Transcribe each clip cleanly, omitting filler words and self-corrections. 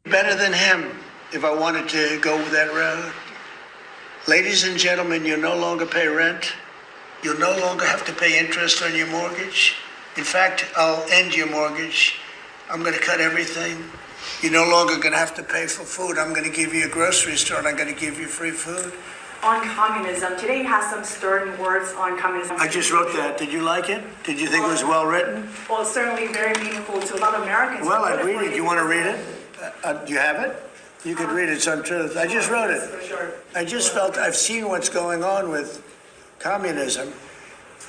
Better than him if I wanted to go that road. Ladies and gentlemen, you no longer pay rent. You'll no longer have to pay interest on your mortgage. In fact, I'll end your mortgage. I'm going to cut everything. You're no longer going to have to pay for food. I'm going to give you a grocery store and I'm going to give you free food. On communism, today has some stirring words on communism. I just wrote that. Did you like it? Did you think it was well written? Well, it's certainly very meaningful to a lot of Americans. Well, I'd read it. You want to read it? Do you have it? You could read it. It's on Truth. I just wrote it. For sure. I just felt I've seen what's going on with communism.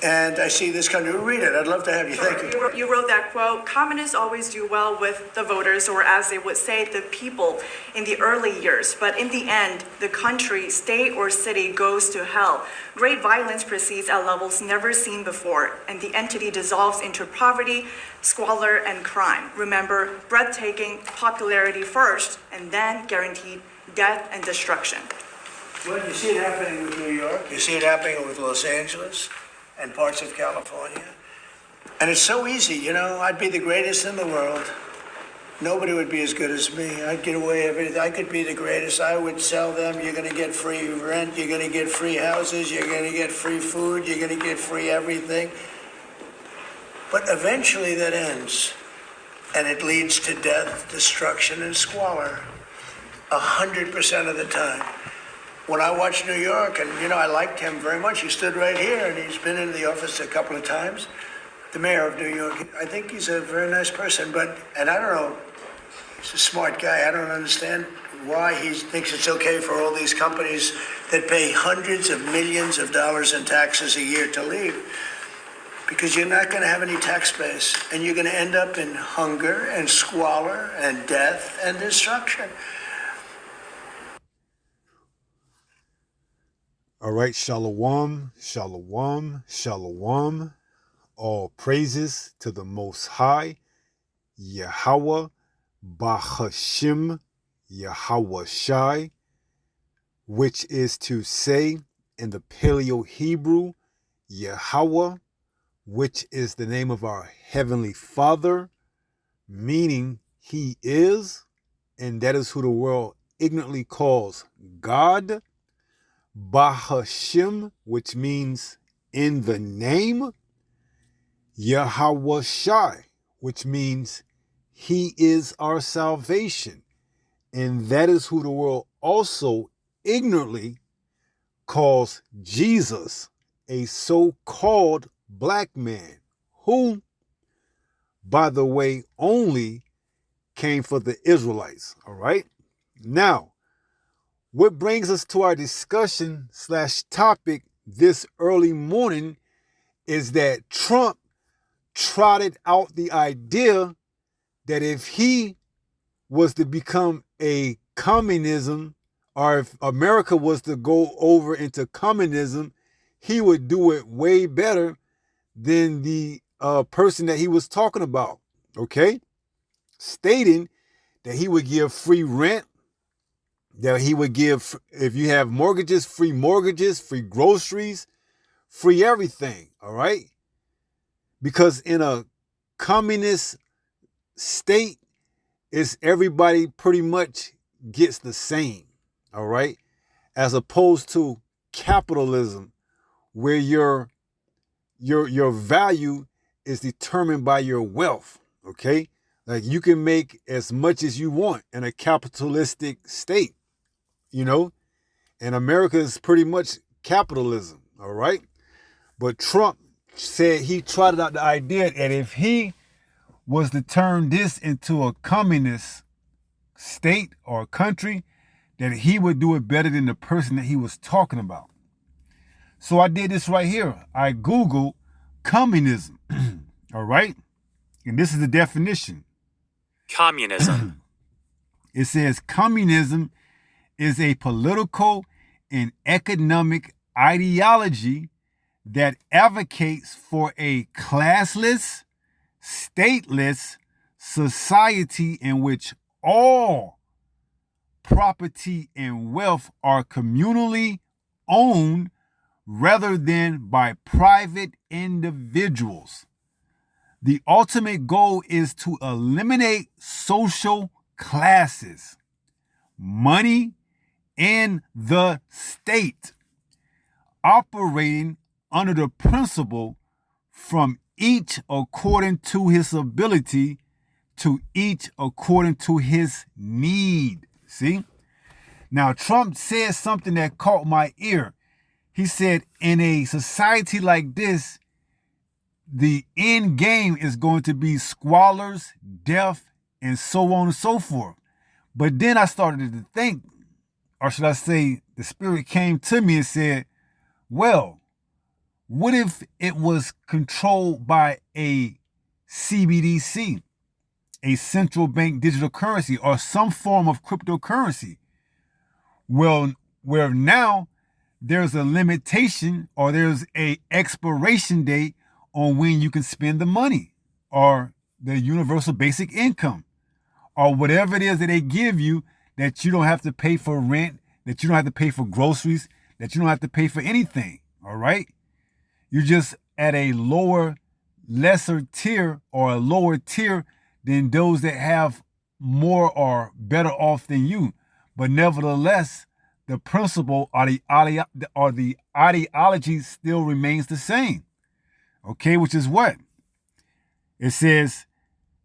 And I see this country. Read it. I'd love to have you. Thank you. You wrote that quote, communists always do well with the voters, or as they would say, the people in the early years. But in the end, the country, state, or city goes to hell. Great violence proceeds at levels never seen before, and the entity dissolves into poverty, squalor, and crime. Remember, breathtaking popularity first, and then guaranteed death and destruction. Well, you see it happening with New York. You see it happening with Los Angeles and parts of California. And it's so easy, you know, I'd be the greatest in the world. Nobody would be as good as me. I'd get away with everything. I could be the greatest. I would sell them. You're going to get free rent. You're going to get free houses. You're going to get free food. You're going to get free everything. But eventually that ends. And it leads to death, destruction, and squalor. 100% of the time. When I watched New York, and you know, I liked him very much. He stood right here, and he's been in the office a couple of times. The mayor of New York, I think he's a very nice person, and I don't know, he's a smart guy. I don't understand why he thinks it's okay for all these companies that pay hundreds of millions of dollars in taxes a year to leave. Because you're not going to have any tax base, and you're going to end up in hunger and squalor and death and destruction. All right, shalom, shalom, shalom. All praises to the Most High, Yahweh, Bahashim, Yahweh Shai, which is to say in the Paleo Hebrew, Yahweh, which is the name of our Heavenly Father, meaning He is, and that is who the world ignorantly calls God. Bahashim, which means in the name. Yahweh Shai, which means He is our salvation. And that is who the world also ignorantly calls Jesus, a so-called black man, who, by the way, only came for the Israelites. All right? Now, what brings us to our discussion / topic this early morning is that Trump trotted out the idea that if he was to become a communism, or if America was to go over into communism, he would do it way better than the person that he was talking about, okay? Stating that he would give free rent, that he would give, if you have mortgages, free groceries, free everything, all right? Because in a communist state, it's everybody pretty much gets the same, all right? As opposed to capitalism, where your value is determined by your wealth, okay? Like you can make as much as you want in a capitalistic state, you know? And America is pretty much capitalism, all right? But Trump said he trotted out the idea that if he was to turn this into a communist state or country, that he would do it better than the person that he was talking about. So I did this right here. I Googled communism, all right? And this is the definition. Communism. It says communism is a political and economic ideology that advocates for a classless, stateless society in which all property and wealth are communally owned rather than by private individuals. The ultimate goal is to eliminate social classes, money and the state, operating under the principle from each according to his ability, to each according to his need. See? Now, Trump said something that caught my ear. He said, in a society like this, the end game is going to be squalors, death, and so on and so forth. But then I started to think, or should I say, the Spirit came to me and said, well, what if it was controlled by a CBDC, a central bank digital currency, or some form of cryptocurrency? Well, where now there's a limitation or there's a expiration date on when you can spend the money, or the universal basic income, or whatever it is that they give you, that you don't have to pay for rent, that you don't have to pay for groceries, that you don't have to pay for anything, all right? You're just at a lesser tier, or a lower tier than those that have more or better off than you. But nevertheless, the principle or the ideology still remains the same. Okay, which is what? It says,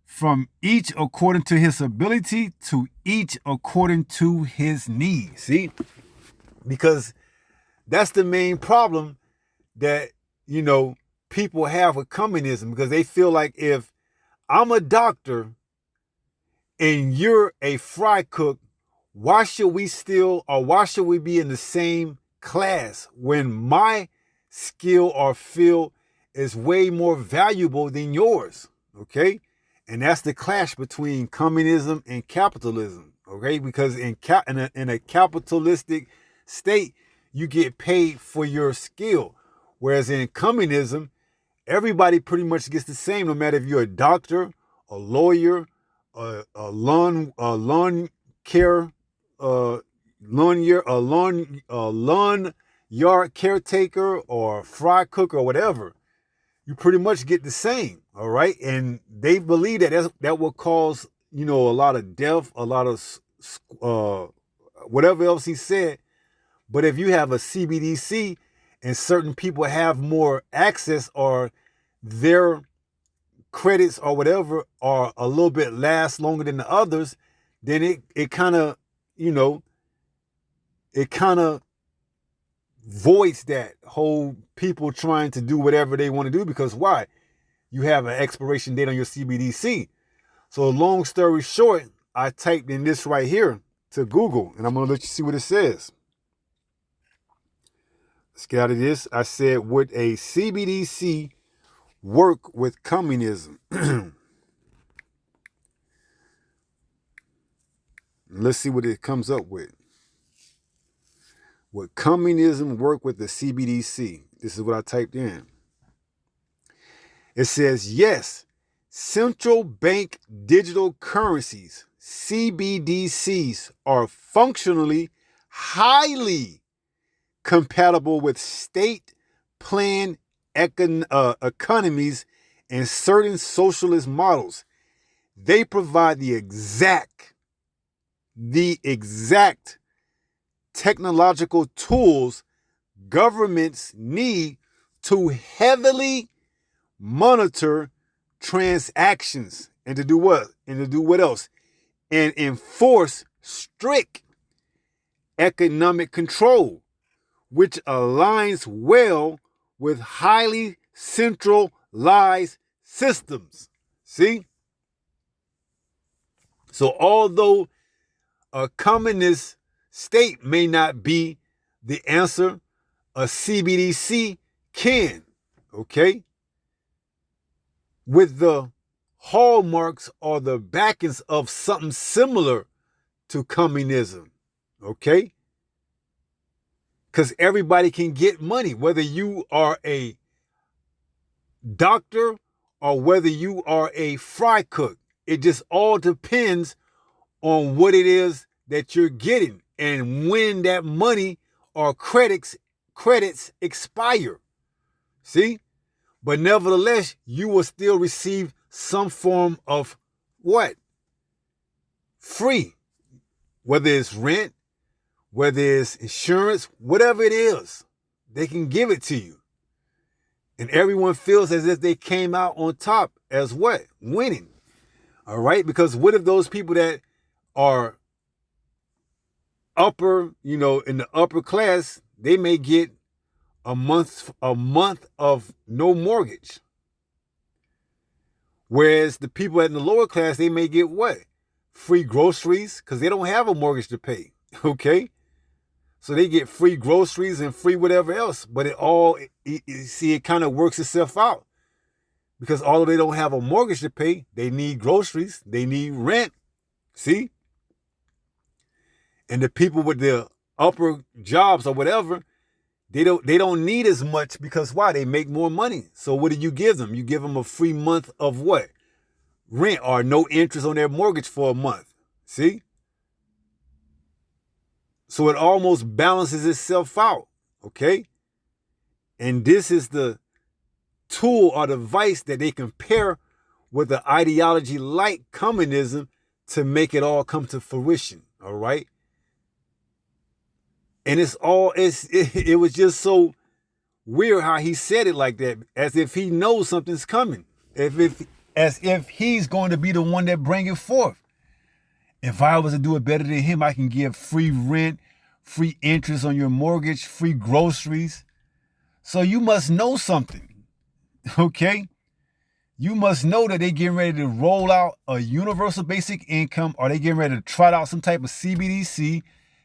from each according to his ability, to each according to his need. See? Because that's the main problem that, people have with communism, because they feel like if I'm a doctor and you're a fry cook, why should we be in the same class when my skill or field is way more valuable than yours? Okay? And that's the clash between communism and capitalism. Okay? Because in a capitalistic state, you get paid for your skill. Whereas in communism, everybody pretty much gets the same, no matter if you're a doctor, a lawyer, a lawn yard caretaker, or fry cook, or whatever. You pretty much get the same, all right? And they believe that will cause, a lot of death, a lot of whatever else he said. But if you have a CBDC and certain people have more access, or their credits or whatever are a little bit last longer than the others, then it kind of, it kind of voids that whole people trying to do whatever they want to do. Because why? You have an expiration date on your CBDC. So long story short, I typed in this right here to Google, and I'm going to let you see what it says. Let's get out of this. I said, would a CBDC work with communism? Let's see what it comes up with. Would communism work with the CBDC? This is what I typed in. It says, yes, central bank digital currencies, CBDCs, are functionally highly compatible with state-planned economies and certain socialist models. They provide the exact technological tools governments need to heavily monitor transactions, and to do what? And to do what else? And enforce strict economic control, which aligns well with highly centralized systems. See? So although a communist state may not be the answer, a CBDC can, okay? With the hallmarks or the backings of something similar to communism, okay? Because everybody can get money, whether you are a doctor or whether you are a fry cook. It just all depends on what it is that you're getting and when that money or credits expire. See? But nevertheless, you will still receive some form of what? free, whether it's rent, whether it's insurance, whatever it is, they can give it to you. And everyone feels as if they came out on top as what? Winning. All right? Because what if those people that are upper, in the upper class, they may get a month of no mortgage. Whereas the people in the lower class, they may get what? Free groceries, because they don't have a mortgage to pay. Okay? So they get free groceries and free whatever else. But it kind of works itself out. Because although they don't have a mortgage to pay, they need groceries, they need rent. See? And the people with the upper jobs or whatever, they don't need as much because why? They make more money. So what do you give them? You give them a free month of what? Rent or no interest on their mortgage for a month. See? So it almost balances itself out. Okay? And this is the tool or device that they can pair with the ideology like communism to make it all come to fruition. All right? And it was just so weird how he said it like that, as if he knows something's coming, as if he's going to be the one that bring it forth. If I was to do it better than him, I can give free rent, free interest on your mortgage, free groceries. So you must know something, okay? You must know that they're getting ready to roll out a universal basic income, or they getting ready to trot out some type of CBDC.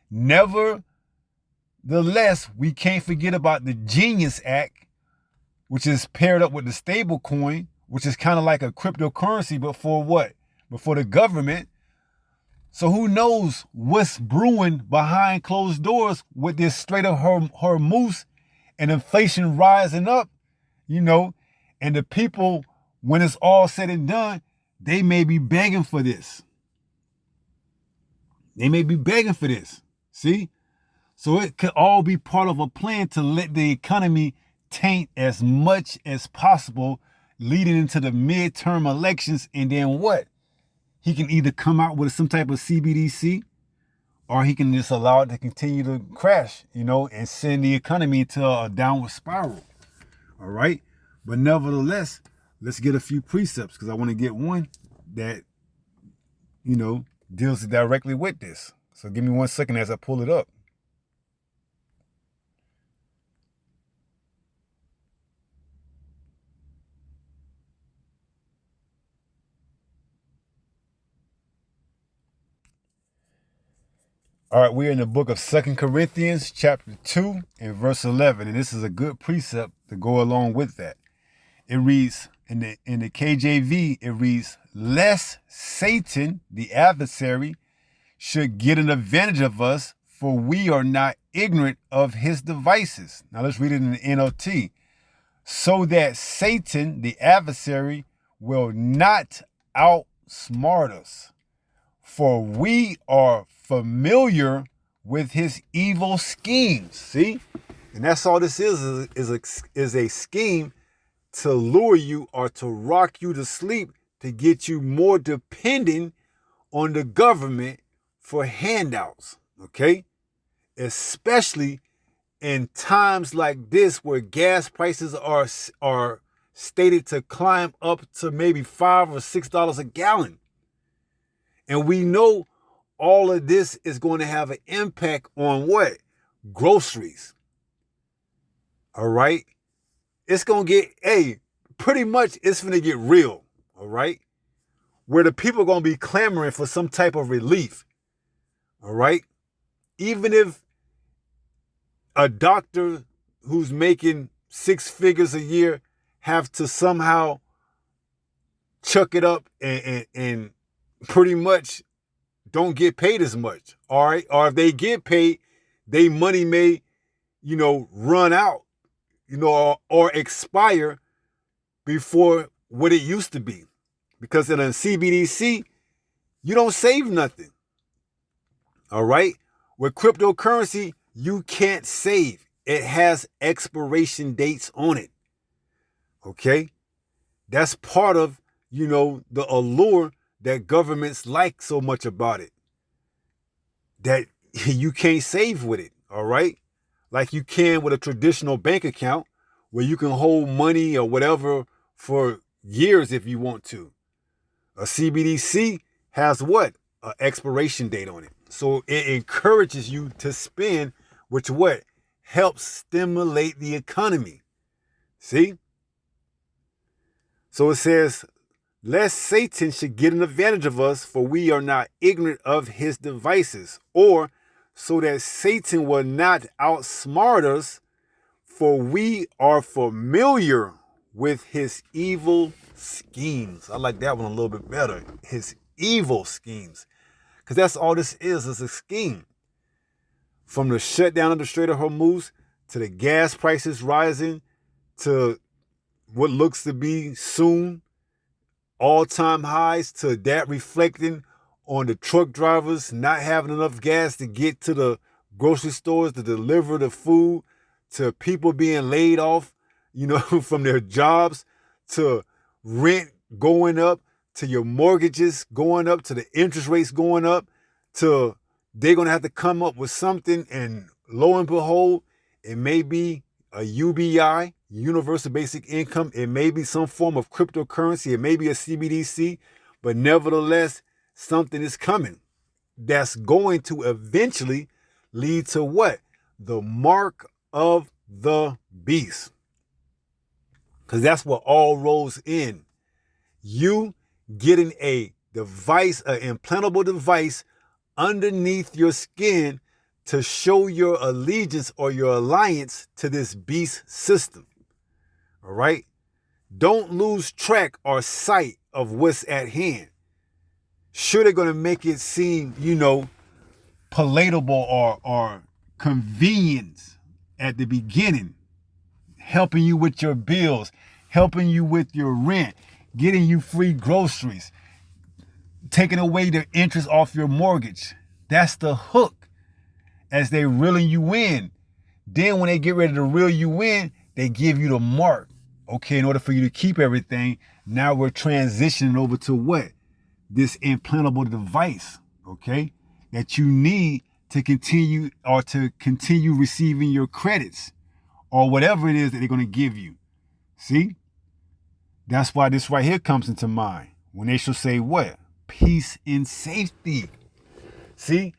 Nevertheless, we can't forget about the Genius Act, which is paired up with the stable coin, which is kind of like a cryptocurrency, but for what? But for the government. So who knows what's brewing behind closed doors with this Strait of Hormuz and inflation rising up, and the people, when it's all said and done, they may be begging for this. They may be begging for this. See? So it could all be part of a plan to let the economy taint as much as possible leading into the midterm elections. And then what? He can either come out with some type of CBDC, or he can just allow it to continue to crash, and send the economy into a downward spiral. All right? But nevertheless, let's get a few precepts, because I want to get one that, deals directly with this. So give me 1 second as I pull it up. All right, we're in the book of 2 Corinthians, chapter 2, and verse 11. And this is a good precept to go along with that. It reads, in the KJV, it reads, lest Satan, the adversary, should get an advantage of us, for we are not ignorant of his devices. Now let's read it in the NLT. So that Satan, the adversary, will not outsmart us. For we are familiar with his evil schemes. See? And that's all this is a scheme to lure you or to rock you to sleep, to get you more dependent on the government for handouts. Okay? Especially in times like this where gas prices are stated to climb up to maybe $5 or $6 a gallon. And we know all of this is going to have an impact on what? Groceries. All right? It's going to get, pretty much it's going to get real. All right? Where the people are going to be clamoring for some type of relief. All right? Even if a doctor who's making 6 figures a year have to somehow chuck it up and pretty much don't get paid as much, all right? Or if they get paid, they money may, run out, or expire before what it used to be. Because in a CBDC, you don't save nothing, all right? With cryptocurrency, you can't save. It has expiration dates on it, okay? That's part of, the allure that governments like so much about it that you can't save with it, all right? Like you can with a traditional bank account where you can hold money or whatever for years if you want to. A CBDC has what? An expiration date on it. So it encourages you to spend, which what? Helps stimulate the economy. See? So it says, lest Satan should get an advantage of us, for we are not ignorant of his devices, or so that Satan will not outsmart us, for we are familiar with his evil schemes. I like that one a little bit better. His evil schemes. Because that's all this is a scheme. From the shutdown of the Strait of Hormuz, to the gas prices rising, to what looks to be soon all-time highs, to that reflecting on the truck drivers not having enough gas to get to the grocery stores to deliver the food, to people being laid off, from their jobs, to rent going up, to your mortgages going up, to the interest rates going up, to they're going to have to come up with something, and lo and behold, it may be a UBI, universal basic income. It may be some form of cryptocurrency. It may be a CBDC, but nevertheless, something is coming that's going to eventually lead to what? The mark of the beast. Because that's what all rolls in. You getting a device, an implantable device underneath your skin to show your allegiance or your alliance to this beast system. All right? Don't lose track or sight of what's at hand. Sure, they're going to make it seem, palatable or convenience at the beginning, helping you with your bills, helping you with your rent, getting you free groceries, taking away the interest off your mortgage. That's the hook as they reeling you in. Then when they get ready to reel you in, they give you the mark. Okay, in order for you to keep everything, now we're transitioning over to what? This implantable device, okay, that you need to continue receiving your credits or whatever it is that they're going to give you. See? That's why this right here comes into mind. When they shall say what? Peace and safety. See?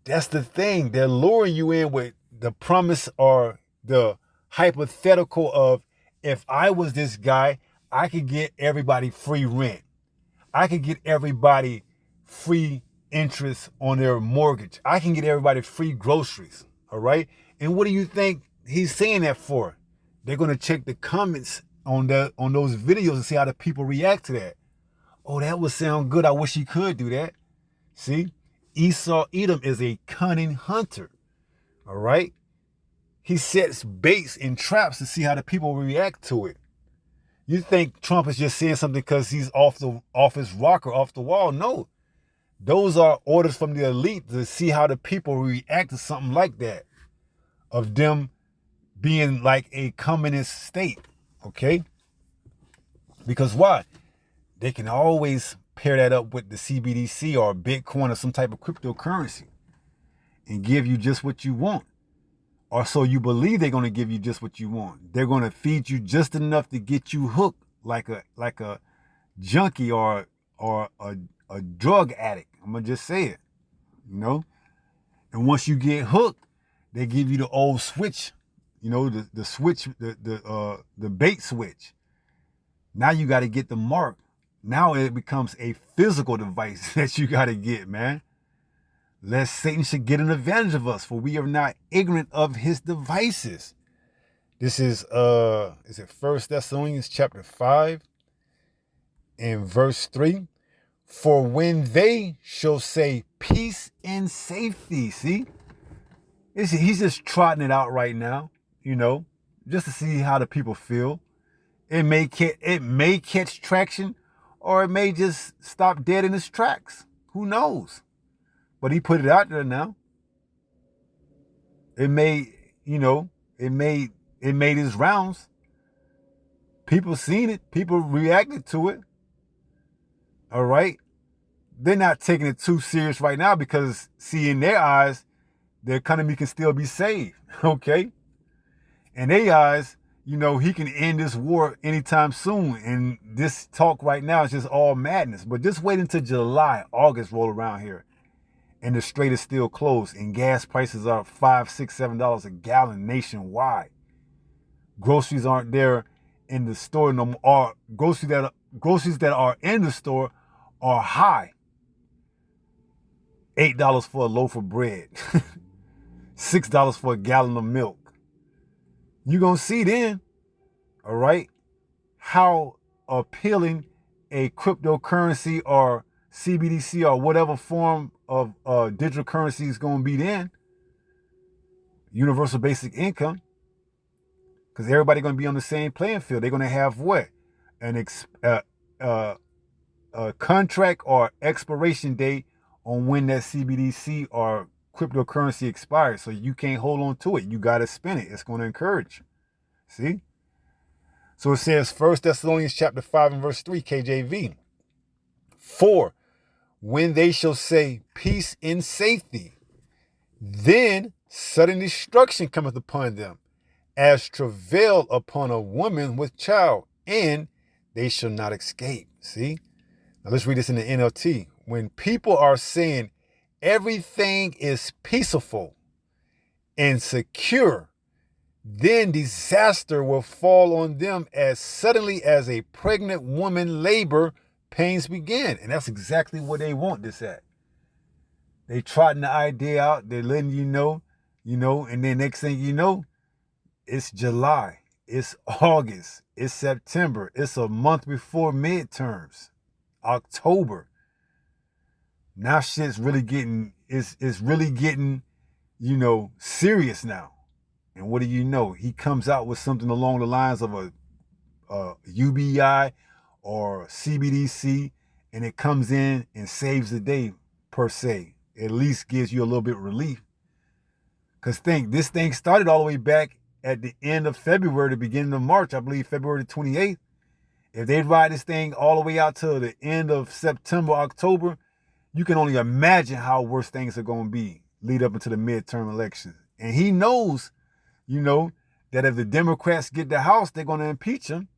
That's the thing. They're luring you in with the promise or the hypothetical of, if I was this guy, I could get everybody free rent. I could get everybody free interest on their mortgage. I can get everybody free groceries. All right? And what do you think he's saying that for? They're going to check the comments on those videos and see how the people react to that. Oh, that would sound good. I wish he could do that. See? Edom is a cunning hunter. All right? He sets baits and traps to see how the people react to it. You think Trump is just saying something because he's off his rocker, off the wall? No. Those are orders from the elite to see how the people react to something like that, of them being like a communist state, okay? Because why? They can always pair that up with the CBDC or Bitcoin or some type of cryptocurrency and give you just what you want. Or so you believe they're going to give you just what you want. They're going to feed you just enough to get you hooked like a junkie or a drug addict. I'm going to just say it, And once you get hooked, they give you the old switch, the switch, the bait switch. Now you got to get the mark. Now it becomes a physical device that you got to get, man. Lest Satan should get an advantage of us, for we are not ignorant of his devices. This is it 1 Thessalonians chapter 5 and verse 3? For when they shall say peace and safety, see? He's just trotting it out right now, just to see how the people feel. It may catch traction, or it may just stop dead in its tracks. Who knows? But he put it out there now. It made its rounds. People seen it. People reacted to it. All right. they're not taking it too serious right now because, see, in their eyes, the economy can still be saved, okay? In their eyes, you know, he can end this war anytime soon. And this talk right now is just all madness. But just wait until July, August roll around here, and the strait is still closed, and gas prices are $5, $6, $7 a gallon nationwide. Groceries aren't there in the store no more. Or groceries that are in the store are high. $8 for a loaf of bread, $6 for a gallon of milk. You're going to see then, all right, how appealing a cryptocurrency or CBDC or whatever form of digital currency is going to be then. Universal basic income. Because everybody going to be on the same playing field. They're going to have what? A contract or expiration date on when that CBDC or cryptocurrency expires. So you can't hold on to it. You got to spend it. It's going to encourage you. See? So it says 1 Thessalonians chapter 5 and verse 3, KJV. For when they shall say peace and safety, then sudden destruction cometh upon them, as travail upon a woman with child, and they shall not escape. See? Now let's read this in the NLT. When people are saying everything is peaceful and secure, then disaster will fall on them as suddenly as a pregnant woman labor pains begin. And that's exactly what they want this at. They trotting the idea out. They're letting you know, and then next thing you know, it's July, it's August, it's September, it's a month before midterms, October. Now shit's really getting, it's really getting, serious now. And what do you know? He comes out with something along the lines of a UBI or CBDC, and it comes in and saves the day, per se. At least gives you a little bit of relief. Because this thing started all the way back at the end of February, the beginning of March, I believe February the 28th. If they ride this thing all the way out to the end of September, October, you can only imagine how worse things are going to be lead up into the midterm elections. And he knows, that if the Democrats get the House, they're going to impeach him.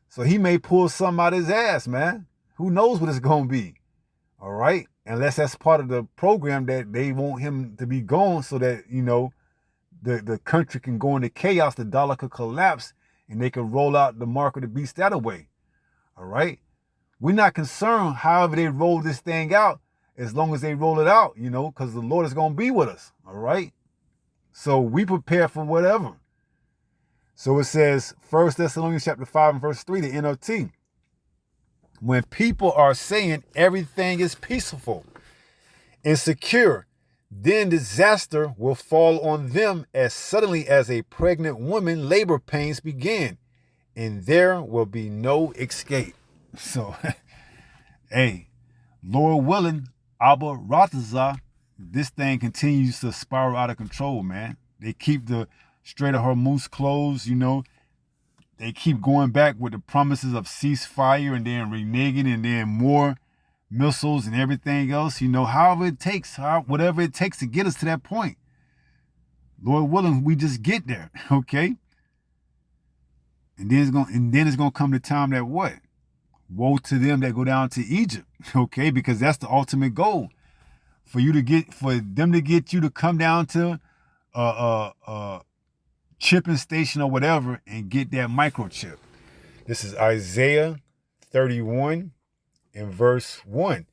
So he may pull something out of his ass, man. Who knows what it's going to be? All right? Unless that's part of the program that they want him to be gone so that, the country can go into chaos, the dollar could collapse, and they can roll out the mark of the beast that away. All right? We're not concerned however they roll this thing out, as long as they roll it out, because the Lord is going to be with us. All right? So we prepare for whatever. So it says, 1 Thessalonians chapter 5 and verse 3, the NLT. When people are saying everything is peaceful and secure, then disaster will fall on them as suddenly as a pregnant woman labor pains begin, and there will be no escape. So, hey, Lord willing, Abba Ratazah, this thing continues to spiral out of control, man. They keep the Strait of Hormuz closed, They keep going back with the promises of ceasefire and then reneging and then more missiles and everything else, however it takes, whatever it takes to get us to that point. Lord willing, we just get there, okay? And then it's gonna come the time that what? Woe to them that go down to Egypt, okay? Because that's the ultimate goal. For them to get you to come down to chipping station or whatever and get that microchip. This is Isaiah 31 and verse 1.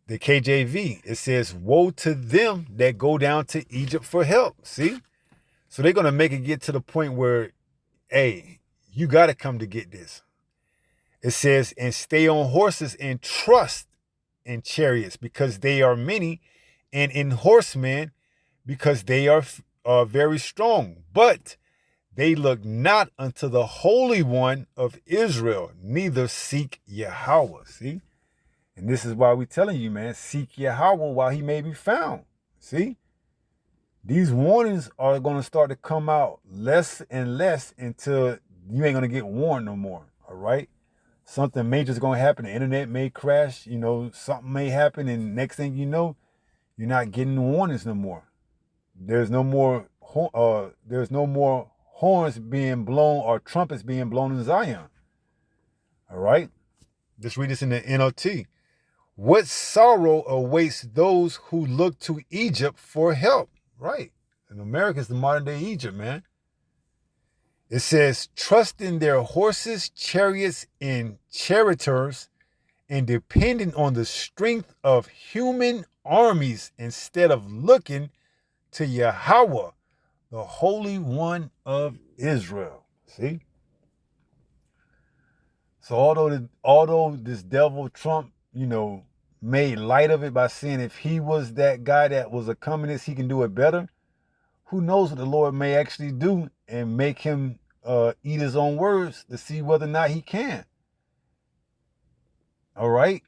The KJV, it says, woe to them that go down to Egypt for help. See? So they're going to make it get to the point where, hey, you got to come to get this. It says, and stay on horses and trust in chariots because they are many, and in horsemen because they are very strong. But they look not unto the Holy One of Israel, neither seek Yahweh. See? And this is why we're telling you, man, seek Yahweh while he may be found. See? These warnings are going to start to come out less and less until you ain't going to get warned no more. All right? something major is going to happen. The internet may crash, something may happen. And next thing you know, you're not getting warnings no more. There's no more horns being blown or trumpets being blown in Zion. All right? Let's read this in the NLT. What sorrow awaits those who look to Egypt for help? Right. And America is the modern day Egypt, man. It says, trust in their horses, chariots, and charioteers, and depending on the strength of human armies instead of looking to Yahweh, the Holy One of Israel. See? So although this devil Trump, made light of it by saying if he was that guy that was a communist, he can do it better. Who knows what the Lord may actually do and make him eat his own words to see whether or not he can. All right?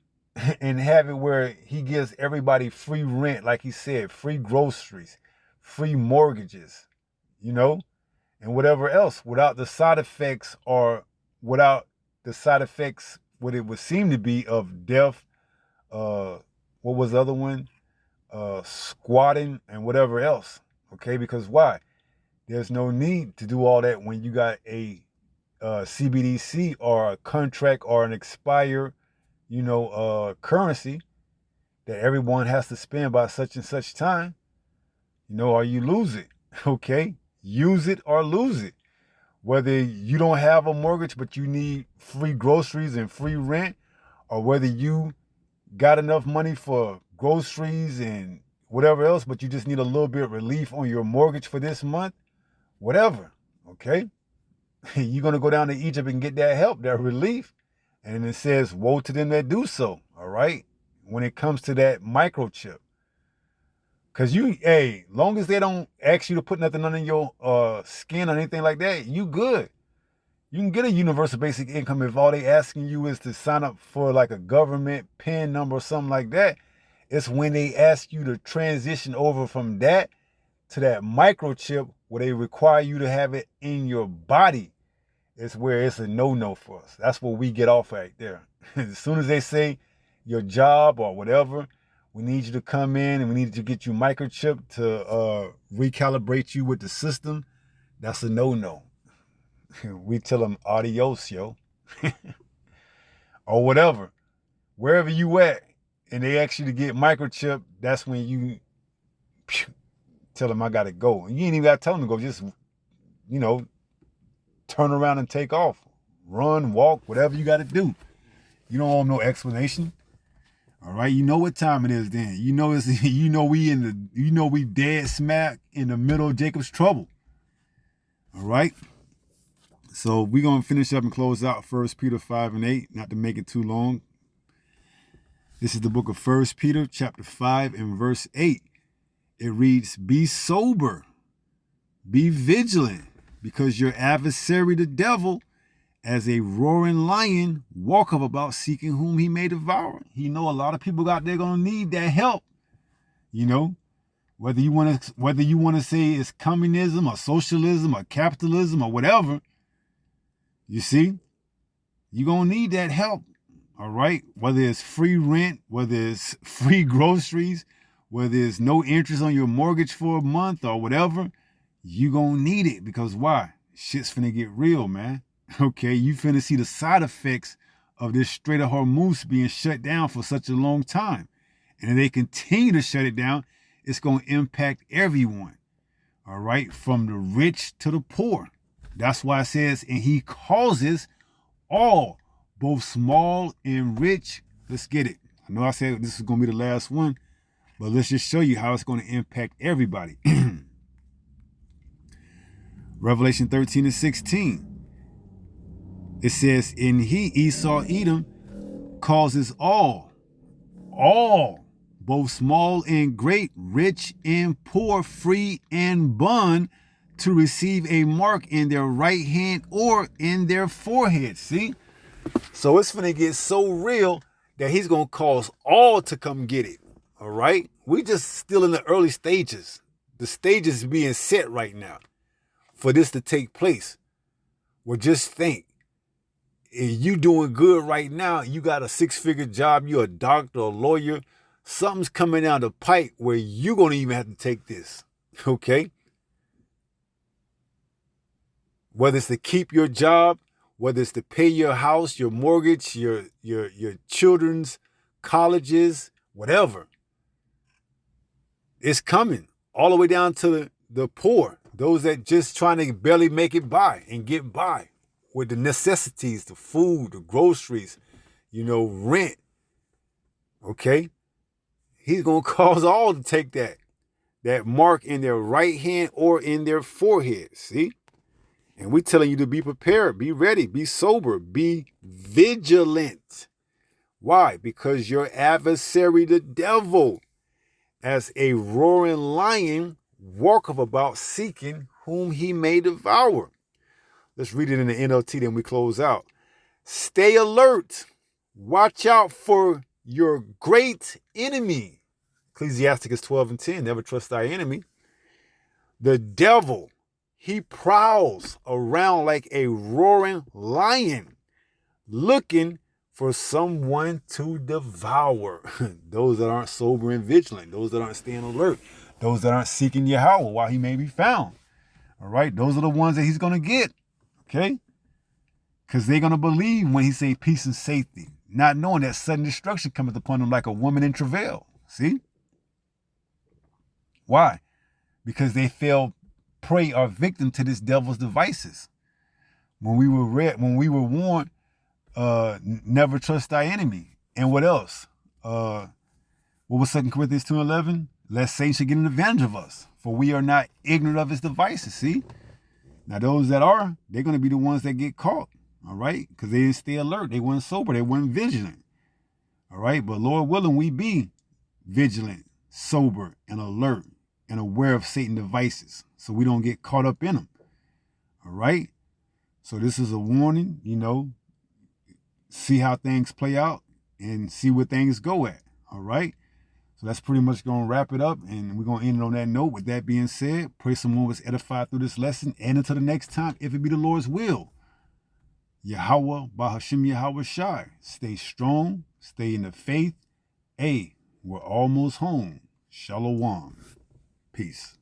And have it where he gives everybody free rent, like he said, free groceries, free mortgages, and whatever else without the side effects what it would seem to be of death, what was the other one? Squatting and whatever else. Okay, because why? There's no need to do all that when you got a CBDC or a contract or an expired, currency that everyone has to spend by such and such time, or you lose it. Okay, use it or lose it. Whether you don't have a mortgage but you need free groceries and free rent, or whether you got enough money for groceries and whatever else, but you just need a little bit of relief on your mortgage for this month, whatever, okay? You're going to go down to Egypt and get that help, that relief. And it says, woe to them that do so, all right? When it comes to that microchip. Because long as they don't ask you to put nothing under your skin or anything like that, you good. You can get a universal basic income if all they asking you is to sign up for like a government PIN number or something like that. It's when they ask you to transition over from that to that microchip where they require you to have it in your body. It's where it's a no-no for us. That's what we get off right there. As soon as they say your job or whatever, we need you to come in and we need to get you microchipped to recalibrate you with the system. That's a no-no. We tell them adios, yo. Or whatever. Wherever you at and they ask you to get microchipped, that's when you tell them I got to go. And you ain't even got to tell them to go. Just, turn around and take off. Run, walk, whatever you got to do. You don't want no explanation. All right, you know what time it is then. We dead smack in the middle of Jacob's trouble. All right. So we're going to finish up and close out 1 Peter 5 and 8, not to make it too long. This is the book of 1 Peter chapter 5 and verse 8. It reads, be sober, be vigilant, because your adversary, the devil, as a roaring lion, walketh about seeking whom he may devour. He know a lot of people out there going to need that help. Whether you want to say it's communism or socialism or capitalism or whatever, you see, you're going to need that help, all right? Whether it's free rent, whether it's free groceries, whether it's no interest on your mortgage for a month or whatever, you're going to need it because why? Shit's finna get real, man. Okay, you finna see the side effects of this Strait of Hormuz being shut down for such a long time. And if they continue to shut it down, it's going to impact everyone, all right, from the rich to the poor. That's why it says, and he causes all, both small and rich. Let's get it. I know I said this is going to be the last one, but let's just show you how it's going to impact everybody. Revelation 13 and 16. It says, and he, Esau, Edom, causes all, both small and great, rich and poor, free and bond, to receive a mark in their right hand or in their forehead. See? So it's going to get so real that he's going to cause all to come get it. All right? We just still in the early stages. The stage is being set right now for this to take place. Well, just think. you doing good right now. You got a 6-figure job. You're a doctor, a lawyer. Something's coming down the pipe where you're going to even have to take this. Okay? Whether it's to keep your job, whether it's to pay your house, your mortgage, your children's colleges, whatever. It's coming all the way down to the poor, those that just trying to barely make it by and get by with the necessities, the food, the groceries, rent. Okay? He's going to cause all to take that mark in their right hand or in their forehead. See? And we're telling you to be prepared, be ready, be sober, be vigilant. Why? Because your adversary, the devil, as a roaring lion, walketh about seeking whom he may devour. Let's read it in the NLT, then we close out. Stay alert. Watch out for your great enemy. Ecclesiasticus 12:10. Never trust thy enemy. The devil, he prowls around like a roaring lion, looking for someone to devour. Those that aren't sober and vigilant, those that aren't staying alert, those that aren't seeking Yahweh while he may be found. All right, those are the ones that he's going to get. Okay? Because they're going to believe when he say peace and safety, not knowing that sudden destruction cometh upon them like a woman in travail. See? Why? Because they fell prey or victim to this devil's devices. When we were warned, never trust thy enemy. And what else? What was 2 Corinthians 2:11? Lest Satan should get an advantage of us, for we are not ignorant of his devices. See? Now those that are, they're going to be the ones that get caught. All right? Because they didn't stay alert. They weren't sober. They weren't vigilant. All right? But Lord willing, we be vigilant, sober, and alert, and aware of Satan's devices, so we don't get caught up in them. All right? So this is a warning, see how things play out and see where things go at. All right? So that's pretty much going to wrap it up, and we're going to end it on that note. With that being said, pray someone was edified through this lesson, and until the next time, if it be the Lord's will. Yahweh, Bahashim Yahweh Shai. Stay strong, stay in the faith. We're almost home. Shalom. Peace.